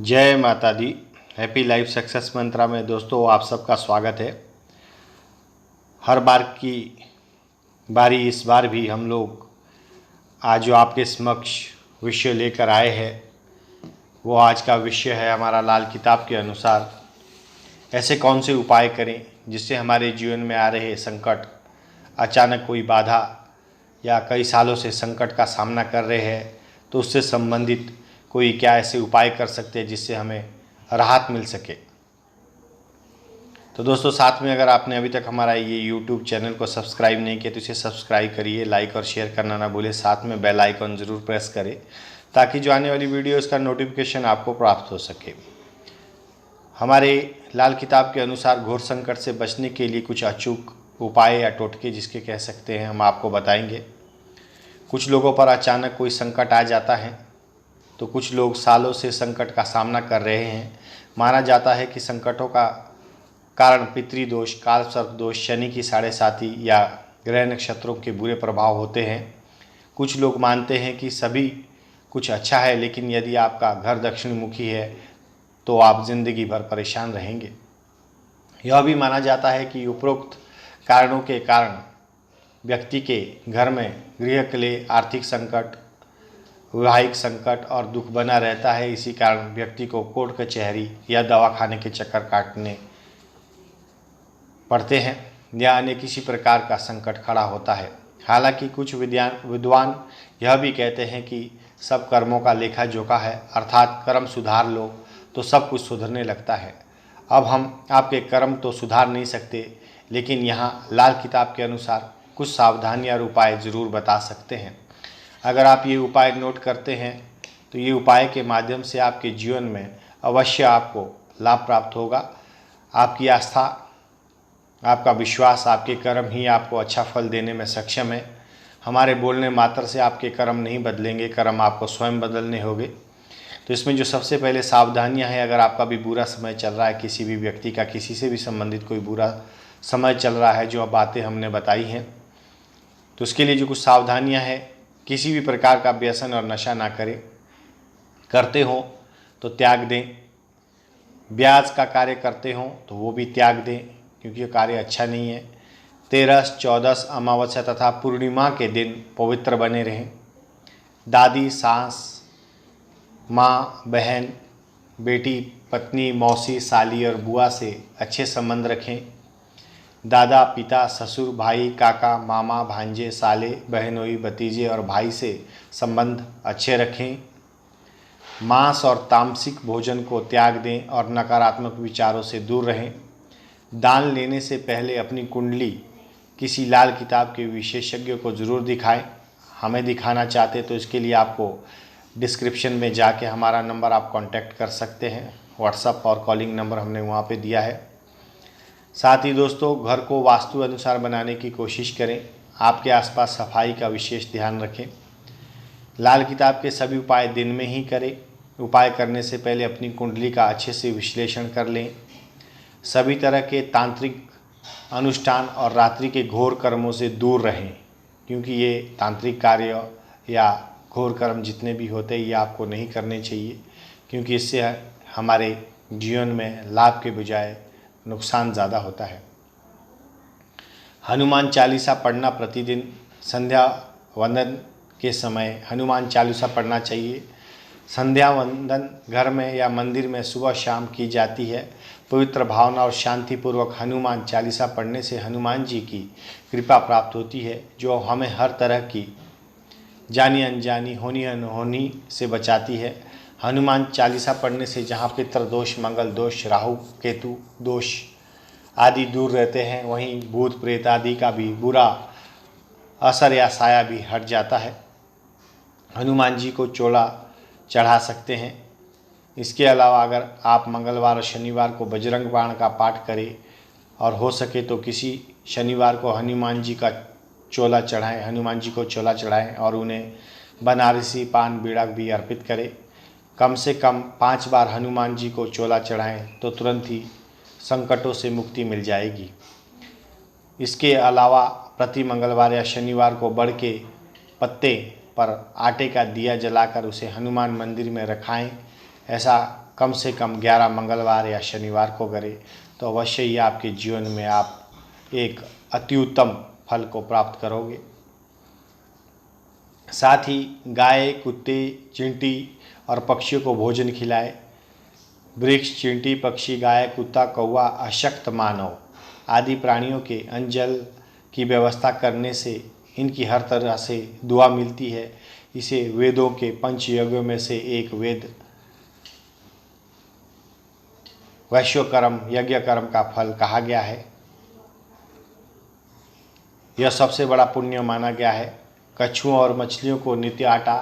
जय माता दी। Happy life success मंत्रा में दोस्तों आप सबका स्वागत है। हर बार की बारी इस बार भी हम लोग आज जो आपके समक्ष विषय लेकर आए हैं वो आज का विषय है हमारा लाल किताब के अनुसार ऐसे कौन से उपाय करें जिससे हमारे जीवन में आ रहे संकट, अचानक कोई बाधा या कई सालों से संकट का सामना कर रहे हैं तो उससे संबंधित कोई क्या ऐसे उपाय कर सकते हैं जिससे हमें राहत मिल सके। तो दोस्तों साथ में अगर आपने अभी तक हमारा ये YouTube चैनल को सब्सक्राइब नहीं किया तो इसे सब्सक्राइब करिए, लाइक और शेयर करना ना भूलें, साथ में बेल आइकन ज़रूर प्रेस करें ताकि जो आने वाली वीडियोज़ का नोटिफिकेशन आपको प्राप्त हो सके। हमारे लाल किताब के अनुसार घोर संकट से बचने के लिए कुछ अचूक उपाय या टोटके जिसके कह सकते हैं हम आपको बताएंगे। कुछ लोगों पर अचानक कोई संकट आ जाता है तो कुछ लोग सालों से संकट का सामना कर रहे हैं। माना जाता है कि संकटों का कारण पितृदोष, काल सर्प दोष, शनि की साढ़े साती या ग्रह नक्षत्रों के बुरे प्रभाव होते हैं। कुछ लोग मानते हैं कि सभी कुछ अच्छा है, लेकिन यदि आपका घर दक्षिण मुखी है तो आप जिंदगी भर परेशान रहेंगे। यह भी माना जाता है कि उपरोक्त कारणों के कारण व्यक्ति के घर में गृह क्लेश, आर्थिक संकट, वैवाहिक संकट और दुख बना रहता है। इसी कारण व्यक्ति को कोर्ट कचहरी या दवाखाने के चक्कर काटने पड़ते हैं या अन्य किसी प्रकार का संकट खड़ा होता है। हालांकि कुछ विद्वान यह भी कहते हैं कि सब कर्मों का लेखा जोखा है, अर्थात कर्म सुधार लो तो सब कुछ सुधरने लगता है। अब हम आपके कर्म तो सुधार नहीं सकते, लेकिन यहाँ लाल किताब के अनुसार कुछ सावधानियाँ और उपाय ज़रूर बता सकते हैं। अगर आप ये उपाय नोट करते हैं तो ये उपाय के माध्यम से आपके जीवन में अवश्य आपको लाभ प्राप्त होगा। आपकी आस्था, आपका विश्वास, आपके कर्म ही आपको अच्छा फल देने में सक्षम है। हमारे बोलने मात्र से आपके कर्म नहीं बदलेंगे, कर्म आपको स्वयं बदलने होंगे। तो इसमें जो सबसे पहले सावधानियां हैं, अगर आपका भी बुरा समय चल रहा है, किसी भी व्यक्ति का किसी से भी संबंधित कोई बुरा समय चल रहा है, जो बातें हमने बताई हैं, तो उसके लिए जो कुछ सावधानियां हैं, किसी भी प्रकार का व्यसन और नशा ना करें, करते हो तो त्याग दें। ब्याज का कार्य करते हो तो वो भी त्याग दें क्योंकि ये कार्य अच्छा नहीं है। 13, 14 अमावस्या तथा पूर्णिमा के दिन पवित्र बने रहें। दादी, सास, माँ, बहन, बेटी, पत्नी, मौसी, साली और बुआ से अच्छे संबंध रखें। दादा, पिता, ससुर, भाई, काका, मामा, भांजे, साले, बहनोई, भतीजे और भाई से संबंध अच्छे रखें। मांस और तामसिक भोजन को त्याग दें और नकारात्मक विचारों से दूर रहें। दान लेने से पहले अपनी कुंडली किसी लाल किताब के विशेषज्ञ को ज़रूर दिखाएं। हमें दिखाना चाहते तो इसके लिए आपको डिस्क्रिप्शन में जाके हमारा नंबर आप कांटेक्ट कर सकते हैं। व्हाट्सएप और कॉलिंग नंबर हमने वहाँ पे दिया है। साथ ही दोस्तों, घर को वास्तु अनुसार बनाने की कोशिश करें। आपके आसपास सफाई का विशेष ध्यान रखें। लाल किताब के सभी उपाय दिन में ही करें। उपाय करने से पहले अपनी कुंडली का अच्छे से विश्लेषण कर लें। सभी तरह के तांत्रिक अनुष्ठान और रात्रि के घोर कर्मों से दूर रहें, क्योंकि ये तांत्रिक कार्य या घोर कर्म जितने भी होते हैं ये आपको नहीं करने चाहिए, क्योंकि इससे हमारे जीवन में लाभ के बजाय नुकसान ज़्यादा होता है। हनुमान चालीसा पढ़ना प्रतिदिन संध्या वंदन के समय हनुमान चालीसा पढ़ना चाहिए। संध्या वंदन घर में या मंदिर में सुबह शाम की जाती है। पवित्र भावना और शांतिपूर्वक हनुमान चालीसा पढ़ने से हनुमान जी की कृपा प्राप्त होती है, जो हमें हर तरह की जानी अनजानी, होनी अनहोनी से बचाती है। हनुमान चालीसा पढ़ने से जहाँ पितृदोष, मंगल दोष, राहु केतु दोष आदि दूर रहते हैं, वहीं भूत प्रेत आदि का भी बुरा असर या साया भी हट जाता है। हनुमान जी को चोला चढ़ा सकते हैं। इसके अलावा अगर आप मंगलवार और शनिवार को बजरंग बाण का पाठ करें और हो सके तो किसी शनिवार को हनुमान जी का चोला चढ़ाएं, हनुमान जी को चोला चढ़ाएं और उन्हें बनारसी पान बीड़ा भी अर्पित करें। कम से कम 5 बार हनुमान जी को चोला चढ़ाएं तो तुरंत ही संकटों से मुक्ति मिल जाएगी। इसके अलावा प्रति मंगलवार या शनिवार को बड़ के पत्ते पर आटे का दिया जलाकर उसे हनुमान मंदिर में रखाएं। ऐसा कम से कम 11 मंगलवार या शनिवार को करें तो अवश्य ही आपके जीवन में आप एक अति उत्तम फल को प्राप्त करोगे। साथ ही गाय, कुत्ते, चींटी और पक्षियों को भोजन खिलाएं। वृक्ष, चींटी, पक्षी, गाय, कुत्ता, कौवा, अशक्त मानव आदि प्राणियों के अन्न जल की व्यवस्था करने से इनकी हर तरह से दुआ मिलती है। इसे वेदों के पंच यज्ञों में से एक वेद वैश्वकर्म यज्ञ कर्म का फल कहा गया है। यह सबसे बड़ा पुण्य माना गया है। कछुओं और मछलियों को नित्य आटा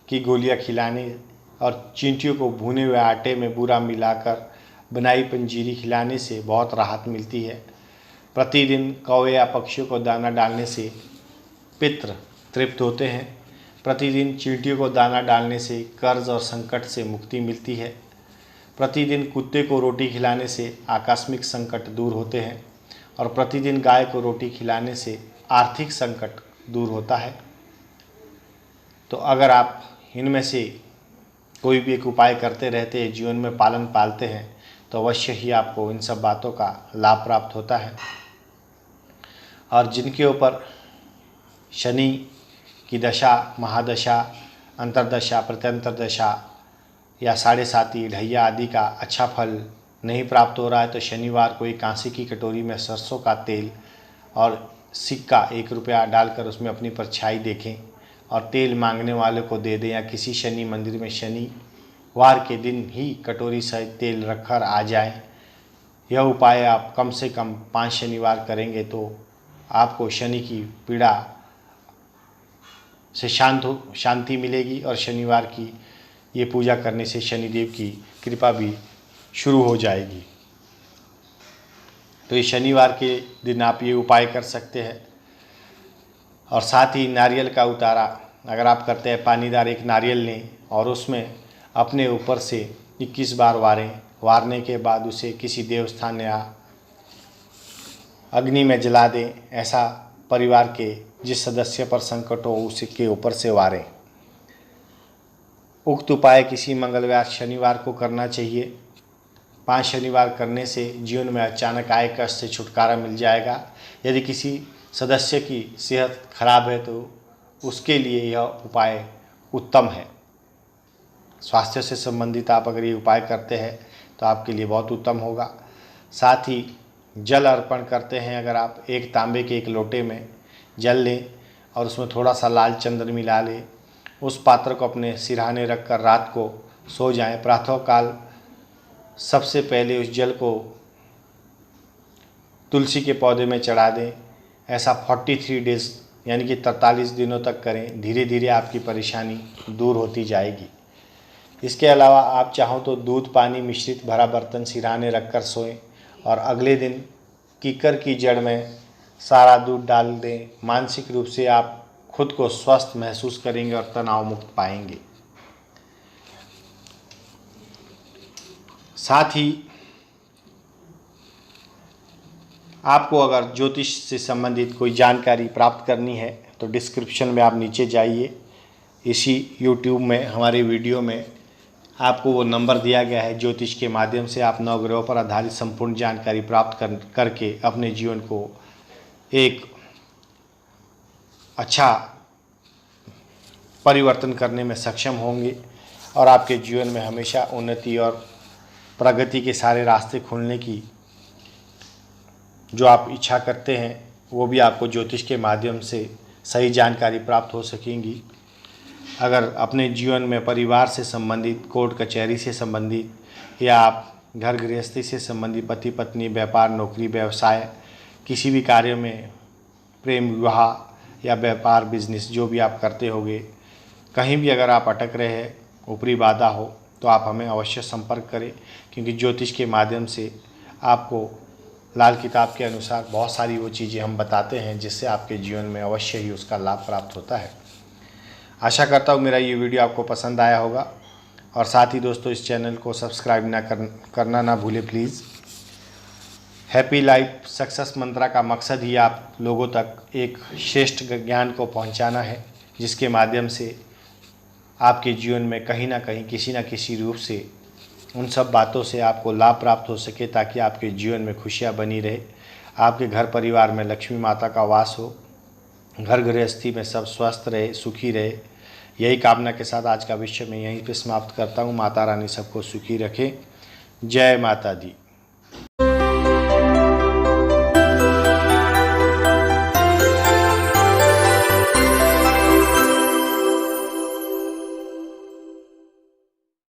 की गोलियां खिलाने और चींटियों को भुने हुए आटे में बूरा मिलाकर बनाई पंजीरी खिलाने से बहुत राहत मिलती है। प्रतिदिन कौवे या पक्षियों को दाना डालने से पितृ तृप्त होते हैं। प्रतिदिन चींटियों को दाना डालने से कर्ज और संकट से मुक्ति मिलती है। प्रतिदिन कुत्ते को रोटी खिलाने से आकस्मिक संकट दूर होते हैं और प्रतिदिन गाय को रोटी खिलाने से आर्थिक संकट दूर होता है। तो अगर आप इनमें से कोई भी एक उपाय करते रहते हैं, जीवन में पालन पालते हैं, तो अवश्य ही आपको इन सब बातों का लाभ प्राप्त होता है। और जिनके ऊपर शनि की दशा, महादशा, अंतरदशा, प्रत्यंतरदशा या 7.5 ढैया आदि का अच्छा फल नहीं प्राप्त हो रहा है, तो शनिवार को एक कांसे की कटोरी में सरसों का तेल और सिक्का 1 रुपया डालकर उसमें अपनी परछाई देखें और तेल मांगने वाले को दे दें, या किसी शनि मंदिर में शनिवार के दिन ही कटोरी सहित तेल रखकर आ जाएं। यह उपाय आप कम से कम 5 शनिवार करेंगे तो आपको शनि की पीड़ा से शांति मिलेगी और शनिवार की ये पूजा करने से शनिदेव की कृपा भी शुरू हो जाएगी। तो इस शनिवार के दिन आप ये उपाय कर सकते हैं। और साथ ही नारियल का उतारा अगर आप करते हैं, पानीदार एक नारियल लें और उसमें अपने ऊपर से 21 बार वारें। वारने के बाद उसे किसी देवस्थान या अग्नि में जला दें। ऐसा परिवार के जिस सदस्य पर संकट हो उसके ऊपर से वारें। उक्त उपाय किसी मंगलवार, शनिवार को करना चाहिए। 5 शनिवार करने से जीवन में अचानक आय कष्ट से छुटकारा मिल जाएगा। यदि किसी सदस्य की सेहत खराब है तो उसके लिए यह उपाय उत्तम है। स्वास्थ्य से संबंधित आप अगर ये उपाय करते हैं तो आपके लिए बहुत उत्तम होगा। साथ ही जल अर्पण करते हैं, अगर आप एक तांबे के एक लोटे में जल लें और उसमें थोड़ा सा लाल चंदन मिला लें, उस पात्र को अपने सिरहाने रख कर रात को सो जाएं। प्रातःकाल सबसे पहले उस जल को तुलसी के पौधे में चढ़ा दें। ऐसा 43 डेज यानी कि 43 दिनों तक करें। धीरे धीरे आपकी परेशानी दूर होती जाएगी। इसके अलावा आप चाहो तो दूध पानी मिश्रित भरा बर्तन सिरहाने रख कर सोएं और अगले दिन कीकर की जड़ में सारा दूध डाल दें। मानसिक रूप से आप खुद को स्वस्थ महसूस करेंगे और तनाव मुक्त पाएंगे। साथ ही आपको अगर ज्योतिष से संबंधित कोई जानकारी प्राप्त करनी है तो डिस्क्रिप्शन में आप नीचे जाइए। इसी YouTube में हमारे वीडियो में आपको वो नंबर दिया गया है। ज्योतिष के माध्यम से आप नवग्रहों पर आधारित संपूर्ण जानकारी प्राप्त करके अपने जीवन को एक अच्छा परिवर्तन करने में सक्षम होंगे और आपके जीवन में हमेशा उन्नति और प्रगति के सारे रास्ते खुलने की जो आप इच्छा करते हैं वो भी आपको ज्योतिष के माध्यम से सही जानकारी प्राप्त हो सकेंगी। अगर अपने जीवन में परिवार से संबंधित, कोर्ट कचहरी से संबंधित या आप घर गृहस्थी से संबंधित, पति पत्नी, व्यापार, नौकरी, व्यवसाय, किसी भी कार्य में, प्रेम विवाह या व्यापार बिजनेस जो भी आप करते होंगे, कहीं भी अगर आप अटक रहे हैं, ऊपरी बाधा हो, तो आप हमें अवश्य संपर्क करें, क्योंकि ज्योतिष के माध्यम से आपको लाल किताब के अनुसार बहुत सारी वो चीज़ें हम बताते हैं जिससे आपके जीवन में अवश्य ही उसका लाभ प्राप्त होता है। आशा करता हूँ मेरा ये वीडियो आपको पसंद आया होगा और साथ ही दोस्तों इस चैनल को सब्सक्राइब करना ना भूलें प्लीज़। हैप्पी लाइफ सक्सेस मंत्रा का मकसद ही आप लोगों तक एक श्रेष्ठ ज्ञान को पहुंचाना है, जिसके माध्यम से आपके जीवन में कहीं ना कहीं किसी न किसी रूप से उन सब बातों से आपको लाभ प्राप्त हो सके, ताकि आपके जीवन में खुशियाँ बनी रहे, आपके घर परिवार में लक्ष्मी माता का वास हो, घर गृहस्थी में सब स्वस्थ रहे, सुखी रहे। यही कामना के साथ आज का विषय मैं यहीं पे समाप्त करता हूँ। माता रानी सबको सुखी रखे। जय माता दी।